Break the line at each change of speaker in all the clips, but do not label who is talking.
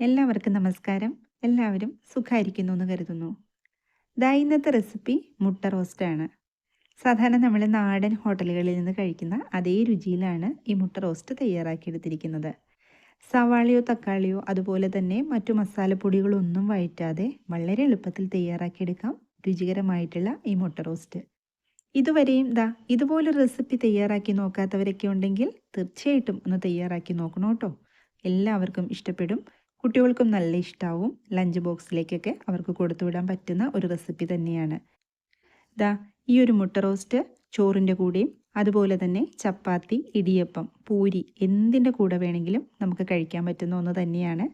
എല്ലാവർക്കും നമസ്കാരം. എല്ലാവരും സുഖായിരിക്കുന്നു എന്ന് കരുതുന്നു. ഇന്നത്തെ റെസിപ്പി മുട്ട റോസ്റ്റാണ്. സാധാരണ നമ്മൾ നാടൻ ഹോട്ടലുകളിൽ നിന്ന് കഴിക്കുന്ന അതേ രുചിയിലാണ് ഈ മുട്ട റോസ്റ്റ് തയ്യാറാക്കിയെടുത്തിരിക്കുന്നത്. സവാളയോ തക്കാളിയോ അതുപോലെ തന്നെ മറ്റു മസാലപ്പൊടികളൊന്നും വഴറ്റാതെ വളരെ എളുപ്പത്തിൽ തയ്യാറാക്കിയെടുക്കാം രുചികരമായിട്ടുള്ള ഈ മുട്ട റോസ്റ്റ്. ഇതുവരെയും ഇതുപോലൊരു റെസിപ്പി തയ്യാറാക്കി നോക്കാത്തവരൊക്കെ ഉണ്ടെങ്കിൽ തീർച്ചയായിട്ടും ഒന്ന് തയ്യാറാക്കി നോക്കണം കേട്ടോ. എല്ലാവർക്കും ഇഷ്ടപ്പെടും. കുട്ടികൾക്കും നല്ല ഇഷ്ടമാവും. ലഞ്ച് ബോക്സിലേക്കൊക്കെ അവർക്ക് കൊടുത്തുവിടാൻ പറ്റുന്ന ഒരു റെസിപ്പി തന്നെയാണ്. ഈ ഒരു മുട്ട റോസ്റ്റ് ചോറിൻ്റെ കൂടെയും അതുപോലെ തന്നെ ചപ്പാത്തി, ഇടിയപ്പം, പൂരി എന്തിൻ്റെ കൂടെ വേണമെങ്കിലും നമുക്ക് കഴിക്കാൻ പറ്റുന്ന ഒന്ന് തന്നെയാണ്.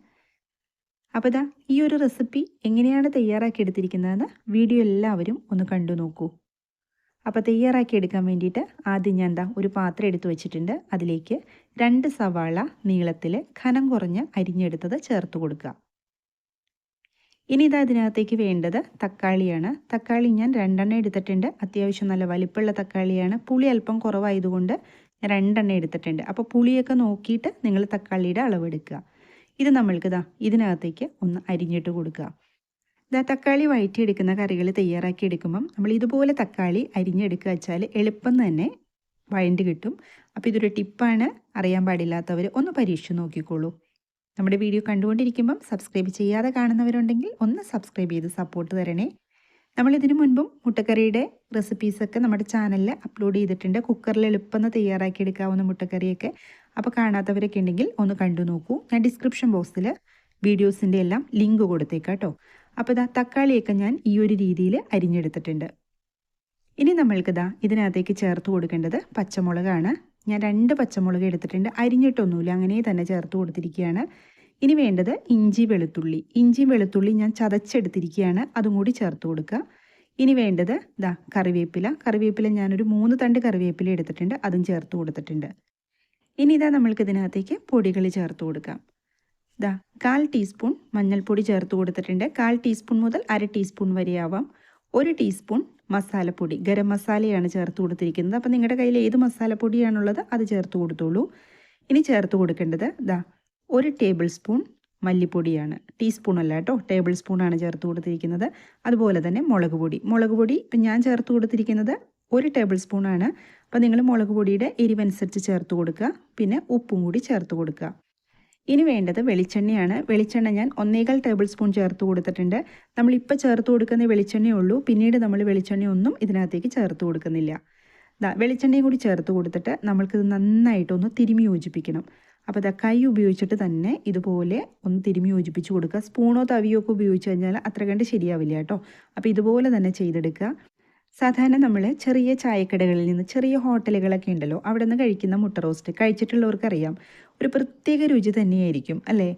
അപ്പോൾ ഈ ഒരു റെസിപ്പി എങ്ങനെയാണ് തയ്യാറാക്കി എടുത്തിരിക്കുന്നതെന്ന് വീഡിയോ എല്ലാവരും ഒന്ന് കണ്ടു നോക്കൂ. അപ്പോൾ തയ്യാറാക്കി എടുക്കാൻ വേണ്ടിയിട്ട് ആദ്യം ഞാൻ ഒരു പാത്രം എടുത്ത് വെച്ചിട്ടുണ്ട്. അതിലേക്ക് 2 സവാള നീളത്തിൽ കനം കുറഞ്ഞ് അരിഞ്ഞെടുത്തത് ചേർത്ത് കൊടുക്കുക. ഇനി ഇതിനകത്തേക്ക് വേണ്ടത് തക്കാളിയാണ്. തക്കാളി ഞാൻ 2 എടുത്തിട്ടുണ്ട്. അത്യാവശ്യം നല്ല വലിപ്പമുള്ള തക്കാളിയാണ്. പുളി അല്പം കുറവായതുകൊണ്ട് 2 എടുത്തിട്ടുണ്ട്. അപ്പോൾ പുളിയൊക്കെ നോക്കിയിട്ട് നിങ്ങൾ തക്കാളിയുടെ അളവെടുക്കുക. ഇത് നമ്മൾക്ക് ഇതിനകത്തേക്ക് ഒന്ന് അരിഞ്ഞിട്ട് കൊടുക്കുക. തക്കാളി വഴറ്റിയെടുക്കുന്ന കറികൾ തയ്യാറാക്കി എടുക്കുമ്പം നമ്മൾ ഇതുപോലെ തക്കാളി അരിഞ്ഞെടുക്കുക വെച്ചാൽ എളുപ്പം തന്നെ വഴണ്ട് കിട്ടും. അപ്പോൾ ഇതൊരു ടിപ്പാണ്. അറിയാൻ പാടില്ലാത്തവർ ഒന്ന് പരീക്ഷിച്ച് നോക്കിക്കോളൂ. നമ്മുടെ വീഡിയോ കണ്ടുകൊണ്ടിരിക്കുമ്പം സബ്സ്ക്രൈബ് ചെയ്യാതെ കാണുന്നവരുണ്ടെങ്കിൽ ഒന്ന് സബ്സ്ക്രൈബ് ചെയ്ത് സപ്പോർട്ട് തരണേ. നമ്മളിതിനു മുൻപും മുട്ടക്കറിയുടെ റെസിപ്പീസൊക്കെ നമ്മുടെ ചാനലിൽ അപ്ലോഡ് ചെയ്തിട്ടുണ്ട്. കുക്കറിൽ എളുപ്പം തയ്യാറാക്കി എടുക്കാവുന്ന മുട്ടക്കറിയൊക്കെ. അപ്പോൾ കാണാത്തവരൊക്കെ ഉണ്ടെങ്കിൽ ഒന്ന് കണ്ടു നോക്കൂ. ഞാൻ ഡിസ്ക്രിപ്ഷൻ ബോക്സിൽ വീഡിയോസിൻ്റെ എല്ലാം ലിങ്ക് കൊടുത്തേക്കാം കേട്ടോ. അപ്പോൾ തക്കാളിയൊക്കെ ഞാൻ ഈ ഒരു രീതിയിൽ അരിഞ്ഞെടുത്തിട്ടുണ്ട്. ഇനി നമ്മൾക്ക് ഇതിനകത്തേക്ക് ചേർത്ത് കൊടുക്കേണ്ടത് പച്ചമുളകാണ്. ഞാൻ 2 പച്ചമുളക് എടുത്തിട്ടുണ്ട്. അരിഞ്ഞിട്ടൊന്നുമില്ല, അങ്ങനെ തന്നെ ചേർത്ത് കൊടുത്തിരിക്കുകയാണ്. ഇനി വേണ്ടത് ഇഞ്ചി വെളുത്തുള്ളി ഞാൻ ചതച്ചെടുത്തിരിക്കുകയാണ്. അതും കൂടി ചേർത്ത് കൊടുക്കുക. ഇനി വേണ്ടത് കറിവേപ്പില ഞാനൊരു 3 തണ്ട് കറിവേപ്പില എടുത്തിട്ടുണ്ട്. അതും ചേർത്ത് കൊടുത്തിട്ടുണ്ട്. ഇനി നമ്മൾക്ക് ഇതിനകത്തേക്ക് പൊടികൾ ചേർത്ത് കൊടുക്കാം. 1/4 ടീസ്പൂൺ മഞ്ഞൾപ്പൊടി ചേർത്ത് കൊടുത്തിട്ടുണ്ട്. 1/4 ടീസ്പൂൺ മുതൽ 1/2 ടീസ്പൂൺ വരെയാവാം. 1 ടീസ്പൂൺ മസാലപ്പൊടി, ഗരം മസാലയാണ് ചേർത്ത് കൊടുത്തിരിക്കുന്നത്. അപ്പോൾ നിങ്ങളുടെ കയ്യിൽ ഏത് മസാലപ്പൊടിയാണുള്ളത് അത് ചേർത്ത് കൊടുത്തോളൂ. ഇനി ചേർത്ത് കൊടുക്കേണ്ടത് 1 ടേബിൾ സ്പൂൺ മല്ലിപ്പൊടിയാണ്. ടീസ്പൂൺ അല്ല കേട്ടോ, ടേബിൾ സ്പൂണാണ് ചേർത്ത് കൊടുത്തിരിക്കുന്നത്. അതുപോലെ തന്നെ മുളക് പൊടി ഇപ്പം ഞാൻ ചേർത്ത് കൊടുത്തിരിക്കുന്നത് 1 ടേബിൾ സ്പൂണാണ്. അപ്പോൾ നിങ്ങൾ മുളക് പൊടിയുടെ എരിവനുസരിച്ച് ചേർത്ത് കൊടുക്കുക. പിന്നെ ഉപ്പും കൂടി ചേർത്ത് കൊടുക്കുക. ഇനി വേണ്ടത് വെളിച്ചെണ്ണയാണ്. വെളിച്ചെണ്ണ ഞാൻ 1.25 ടേബിൾ സ്പൂൺ ചേർത്ത് കൊടുത്തിട്ടുണ്ട്. നമ്മളിപ്പോൾ ചേർത്ത് കൊടുക്കുന്ന വെളിച്ചെണ്ണയേ ഉള്ളൂ. പിന്നീട് നമ്മൾ വെളിച്ചെണ്ണയൊന്നും ഇതിനകത്തേക്ക് ചേർത്ത് കൊടുക്കുന്നില്ല. വെളിച്ചെണ്ണയും കൂടി ചേർത്ത് കൊടുത്തിട്ട് നമ്മൾക്കിത് നന്നായിട്ടൊന്ന് തിരുമി യോജിപ്പിക്കണം. അപ്പോൾ കൈ ഉപയോഗിച്ചിട്ട് തന്നെ ഇതുപോലെ ഒന്ന് തിരുമി യോജിപ്പിച്ച് കൊടുക്കുക. സ്പൂണോ തവിയോ ഒക്കെ ഉപയോഗിച്ച് കഴിഞ്ഞാൽ അത്ര കണ്ട് ശരിയാവില്ല കേട്ടോ. അപ്പോൾ ഇതുപോലെ തന്നെ ചെയ്തെടുക്കുക. സാധാരണ നമ്മൾ ചെറിയ ചായക്കടകളിൽ നിന്ന്, ചെറിയ ഹോട്ടലുകളൊക്കെ ഉണ്ടല്ലോ, അവിടെ നിന്ന് കഴിക്കുന്ന മുട്ട റോസ്റ്റ് കഴിച്ചിട്ടുള്ളവർക്കറിയാം, ഒരു പ്രത്യേക രുചി തന്നെയായിരിക്കും അല്ലേ.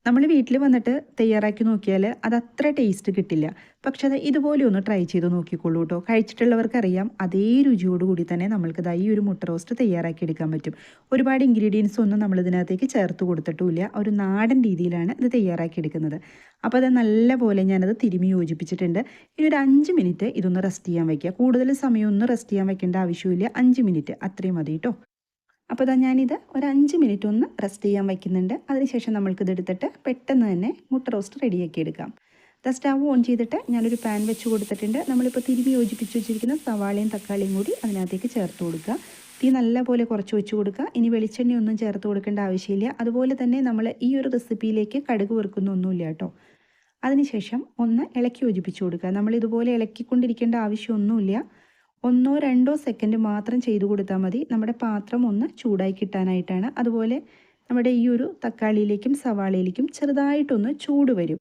നമ്മൾ വീട്ടിൽ വന്നിട്ട് തയ്യാറാക്കി നോക്കിയാൽ അത് അത്ര ടേസ്റ്റ് കിട്ടില്ല. പക്ഷെ അത് ഇതുപോലെ ഒന്ന് ട്രൈ ചെയ്ത് നോക്കിക്കോളൂ കേട്ടോ. കഴിച്ചിട്ടുള്ളവർക്കറിയാം അതേ രുചിയോടുകൂടി തന്നെ നമ്മൾക്ക് ഈ ഒരു മുട്ട റോസ്റ്റ് തയ്യാറാക്കി എടുക്കാൻ പറ്റും. ഒരുപാട് ഇൻഗ്രീഡിയൻസ് ഒന്നും നമ്മൾ ഇതിനകത്തേക്ക് ചേർത്ത് കൊടുത്തിട്ടുമില്ല. ഒരു നാടൻ രീതിയിലാണ് ഇത് തയ്യാറാക്കി എടുക്കുന്നത്. അപ്പോൾ അത് നല്ലപോലെ ഞാനത് തിരുമി യോജിപ്പിച്ചിട്ടുണ്ട്. ഇനി ഒരു 5 മിനിറ്റ് ഇതൊന്ന് റെസ്റ്റ് ചെയ്യാൻ വയ്ക്കുക. കൂടുതൽ സമയമൊന്നും റെസ്റ്റ് ചെയ്യാൻ വയ്ക്കേണ്ട ആവശ്യമില്ല. 5 മിനിറ്റ് അത്രയും മതി കേട്ടോ. അപ്പോൾ ഞാനിത് ഒരു 5 മിനിറ്റ് ഒന്ന് റെസ്റ്റ് ചെയ്യാൻ വയ്ക്കുന്നുണ്ട്. അതിനുശേഷം നമ്മൾക്കിത് എടുത്തിട്ട് പെട്ടെന്ന് തന്നെ മുട്ട റോസ്റ്റ് റെഡിയാക്കി എടുക്കാം. സ്റ്റവ് ഓൺ ചെയ്തിട്ട് ഞാനൊരു പാൻ വെച്ച് കൊടുത്തിട്ടുണ്ട്. നമ്മളിപ്പോൾ തിരുമി യോജിപ്പിച്ച് വെച്ചിരിക്കുന്ന സവാളയും തക്കാളിയും കൂടി അതിനകത്തേക്ക് ചേർത്ത് കൊടുക്കുക. തീ നല്ലപോലെ കുറച്ച് വെച്ച് കൊടുക്കുക. ഇനി വെളിച്ചെണ്ണയൊന്നും ചേർത്ത് കൊടുക്കേണ്ട ആവശ്യമില്ല. അതുപോലെ തന്നെ നമ്മൾ ഈ ഒരു റെസിപ്പിയിലേക്ക് കടുക് വറുക്കുന്നൊന്നുമില്ല കേട്ടോ. അതിനുശേഷം ഒന്ന് ഇളക്കി യോജിപ്പിച്ച് കൊടുക്കുക. നമ്മളിതുപോലെ ഇളക്കിക്കൊണ്ടിരിക്കേണ്ട ആവശ്യമൊന്നുമില്ല. 1-2 സെക്കൻഡ് മാത്രം ചെയ്തു കൊടുത്താൽ മതി. നമ്മുടെ പാത്രം ഒന്ന് ചൂടായി കിട്ടാനായിട്ടാണ്. അതുപോലെ നമ്മുടെ ഈ ഒരു തക്കാളിയിലേക്കും സവാളയിലേക്കും ചെറുതായിട്ടൊന്ന് ചൂട് വരും.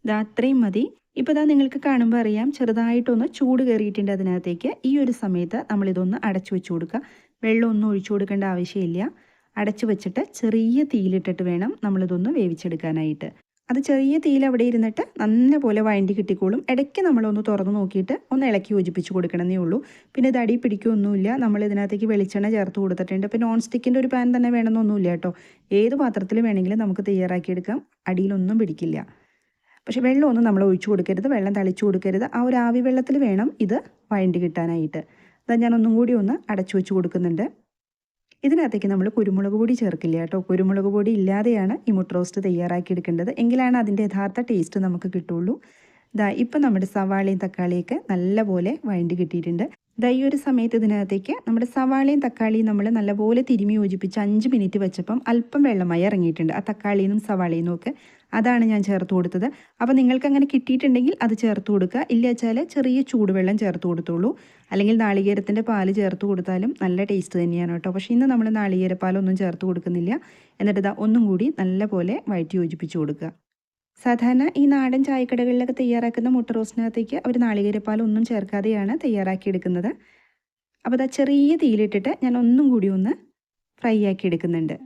അത്രയും മതി. ഇപ്പോൾ നിങ്ങൾക്ക് കാണുമ്പോൾ അറിയാം ചെറുതായിട്ടൊന്ന് ചൂട് കയറിയിട്ടുണ്ട് അതിനകത്തേക്ക്. ഈ ഒരു സമയത്ത് നമ്മളിതൊന്ന് അടച്ചു വെച്ച് കൊടുക്കുക. വെള്ളമൊന്നും ഒഴിച്ചു കൊടുക്കേണ്ട ആവശ്യമില്ല. അടച്ചു വെച്ചിട്ട് ചെറിയ തീയിലിട്ടിട്ട് വേണം നമ്മളിതൊന്ന് വേവിച്ചെടുക്കാനായിട്ട്. അത് ചെറിയ തീയിൽ അവിടെ ഇരുന്നിട്ട് നല്ലപോലെ വഴണ്ടി കിട്ടിക്കോളും. ഇടയ്ക്ക് നമ്മളൊന്ന് തുറന്ന് നോക്കിയിട്ട് ഒന്ന് ഇളക്കി യോജിപ്പിച്ച് കൊടുക്കണമെന്നേ ഉള്ളൂ. പിന്നെ ഇത് അടി പിടിക്കുകയൊന്നുമില്ല. നമ്മൾ ഇതിനകത്തേക്ക് വെളിച്ചെണ്ണ ചേർത്ത് കൊടുത്തിട്ടുണ്ട്. ഇപ്പോൾ നോൺ സ്റ്റിക്കിൻ്റെ ഒരു പാൻ തന്നെ വേണമെന്നൊന്നുമില്ല കേട്ടോ. ഏത് പാത്രത്തിൽ വേണമെങ്കിലും നമുക്ക് തയ്യാറാക്കിയെടുക്കാം. അടിയിലൊന്നും പിടിക്കില്ല. പക്ഷേ വെള്ളമൊന്നും നമ്മൾ ഒഴിച്ചു കൊടുക്കരുത്, വെള്ളം തളിച്ചു കൊടുക്കരുത്. ആ ഒരു ആവി വെള്ളത്തിൽ വേണം ഇത് വഴണ്ടി കിട്ടാനായിട്ട്. ഞാൻ ഒന്നും കൂടി ഒന്ന് അടച്ചു വെച്ച് കൊടുക്കുന്നുണ്ട്. ഇതിനകത്തേക്ക് നമ്മൾ കുരുമുളക് പൊടി ചേർക്കില്ല കേട്ടോ. കുരുമുളക് പൊടി ഇല്ലാതെയാണ് ഈ മുട്ട റോസ്റ്റ് തയ്യാറാക്കി എടുക്കേണ്ടത്. എങ്കിലാണ് അതിൻ്റെ യഥാർത്ഥ ടേസ്റ്റ് നമുക്ക് കിട്ടുള്ളൂ. ഇപ്പം നമ്മുടെ സവാളയും തക്കാളിയൊക്കെ നല്ലപോലെ വഴണ്ടി കിട്ടിയിട്ടുണ്ട്. ഈ ഒരു സമയത്ത് ഇതിനകത്തേക്ക് നമ്മുടെ സവാളയും തക്കാളിയും നമ്മൾ നല്ലപോലെ തിരുമ്മി യോജിപ്പിച്ച് 5 മിനിറ്റ് വെച്ചപ്പം അല്പം വെള്ളമായി ഇറങ്ങിയിട്ടുണ്ട്. ആ തക്കാളിയിൽ നിന്നും സവാളയിൽ നിന്നും ഒക്കെ അതാണ് ഞാൻ ചേർത്ത് കൊടുത്തത്. അപ്പോൾ നിങ്ങൾക്ക് അങ്ങനെ കിട്ടിയിട്ടുണ്ടെങ്കിൽ അത് ചേർത്ത് കൊടുക്കുക. ഇല്ല വെച്ചാൽ ചെറിയ ചൂടുവെള്ളം ചേർത്ത് കൊടുത്തോളൂ. അല്ലെങ്കിൽ നാളികേരത്തിൻ്റെ പാല് ചേർത്ത് കൊടുത്താലും നല്ല ടേസ്റ്റ് തന്നെയാണ് കേട്ടോ. പക്ഷേ ഇന്ന് നമ്മൾ നാളികേരപ്പാലൊന്നും ചേർത്ത് കൊടുക്കുന്നില്ല. എന്നിട്ട് ഒന്നും കൂടി നല്ലപോലെ വഴറ്റി യോജിപ്പിച്ച് കൊടുക്കുക. സാധാരണ ഈ നാടൻ ചായക്കടകളിലൊക്കെ തയ്യാറാക്കുന്ന മുട്ട റോസ്റ്റിനകത്തേക്ക് അവർ നാളികേരപ്പാലൊന്നും ചേർക്കാതെയാണ് തയ്യാറാക്കിയെടുക്കുന്നത്. അപ്പോൾ ചെറിയ തീയിലിട്ടിട്ട് ഞാൻ ഒന്നും കൂടി ഒന്ന് ഫ്രൈ ആക്കി എടുക്കുന്നുണ്ട്.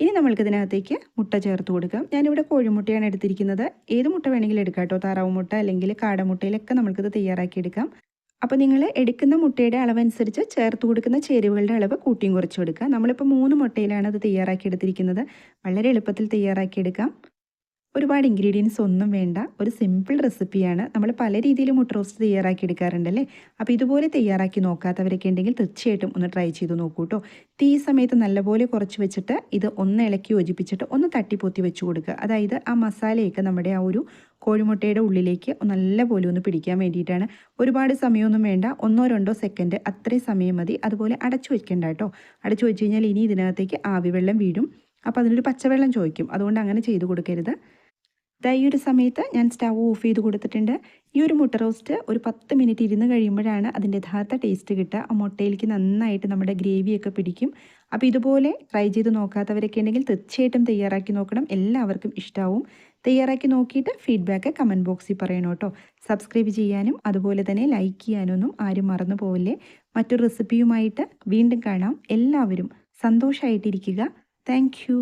ഇനി നമ്മൾക്കിതിനകത്തേക്ക് മുട്ട ചേർത്ത് കൊടുക്കാം. ഞാനിവിടെ കോഴിമുട്ടയാണ് എടുത്തിരിക്കുന്നത്. ഏത് മുട്ട വേണമെങ്കിലും എടുക്കാം കേട്ടോ. താറാവ് മുട്ട അല്ലെങ്കിൽ കാടമുട്ടയിലൊക്കെ നമ്മൾക്കിത് തയ്യാറാക്കിയെടുക്കാം. അപ്പോൾ നിങ്ങൾ എടുക്കുന്ന മുട്ടയുടെ അളവനുസരിച്ച് ചേർത്ത് കൊടുക്കുന്ന ചേരുവകളുടെ അളവ് കൂട്ടിയും കുറച്ചും എടുക്കുക. നമ്മളിപ്പോൾ 3 മുട്ടയിലാണ് അത് തയ്യാറാക്കിയെടുത്തിരിക്കുന്നത്. വളരെ എളുപ്പത്തിൽ തയ്യാറാക്കിയെടുക്കാം. ഒരുപാട് ഇൻഗ്രീഡിയൻസ് ഒന്നും വേണ്ട. ഒരു സിമ്പിൾ റെസിപ്പിയാണ്. നമ്മൾ പല രീതിയിൽ മുട്ട റോസ്റ്റ് തയ്യാറാക്കി എടുക്കാറുണ്ടല്ലേ. അപ്പോൾ ഇതുപോലെ തയ്യാറാക്കി നോക്കാത്തവരൊക്കെ ഉണ്ടെങ്കിൽ തീർച്ചയായിട്ടും ഒന്ന് ട്രൈ ചെയ്ത് നോക്കൂ കേട്ടോ. തീ സമയത്ത് നല്ലപോലെ കുറച്ച് വെച്ചിട്ട് ഇത് ഒന്ന് ഇളക്കി യോജിപ്പിച്ചിട്ട് ഒന്ന് തട്ടിപ്പൊത്തി വെച്ച് കൊടുക്കുക. അതായത് ആ മസാലയൊക്കെ നമ്മുടെ ആ ഒരു കോഴിമുട്ടയുടെ ഉള്ളിലേക്ക് നല്ലപോലെ ഒന്ന് പിടിക്കാൻ വേണ്ടിയിട്ടാണ്. ഒരുപാട് സമയമൊന്നും വേണ്ട. 1-2 സെക്കൻഡ് അത്രയും സമയം മതി. അതുപോലെ അടച്ചു വെക്കേണ്ട കേട്ടോ. അടച്ചു വെച്ച് കഴിഞ്ഞാൽ ഇനി ഇതിനകത്തേക്ക് ആവിവെള്ളം വീഴും. അപ്പോൾ അതിനൊരു പച്ചവെള്ളം ചോദിക്കും. അതുകൊണ്ട് അങ്ങനെ ചെയ്ത് കൊടുക്കരുത്. ഈ ഒരു സമയത്ത് ഞാൻ സ്റ്റവ് ഓഫ് ചെയ്ത് കൊടുത്തിട്ടുണ്ട്. ഈ ഒരു മുട്ട റോസ്റ്റ് ഒരു 10 മിനിറ്റ് ഇരുന്ന് കഴിയുമ്പോഴാണ് അതിൻ്റെ യഥാർത്ഥ ടേസ്റ്റ് കിട്ടുക. ആ മുട്ടയിലേക്ക് നന്നായിട്ട് നമ്മുടെ ഗ്രേവിയൊക്കെ പിടിക്കും. അപ്പോൾ ഇതുപോലെ ട്രൈ ചെയ്ത് നോക്കാത്തവരൊക്കെ ഉണ്ടെങ്കിൽ തീർച്ചയായിട്ടും തയ്യാറാക്കി നോക്കണം. എല്ലാവർക്കും ഇഷ്ടമാവും. തയ്യാറാക്കി നോക്കിയിട്ട് ഫീഡ്ബാക്ക് കമൻറ്റ് ബോക്സിൽ പറയണം കേട്ടോ. സബ്സ്ക്രൈബ് ചെയ്യാനും അതുപോലെ തന്നെ ലൈക്ക് ചെയ്യാനൊന്നും ആരും മറന്നു പോവില്ലേ. മറ്റൊരു റെസിപ്പിയുമായിട്ട് വീണ്ടും കാണാം. എല്ലാവരും സന്തോഷമായിട്ടിരിക്കുക. Thank you.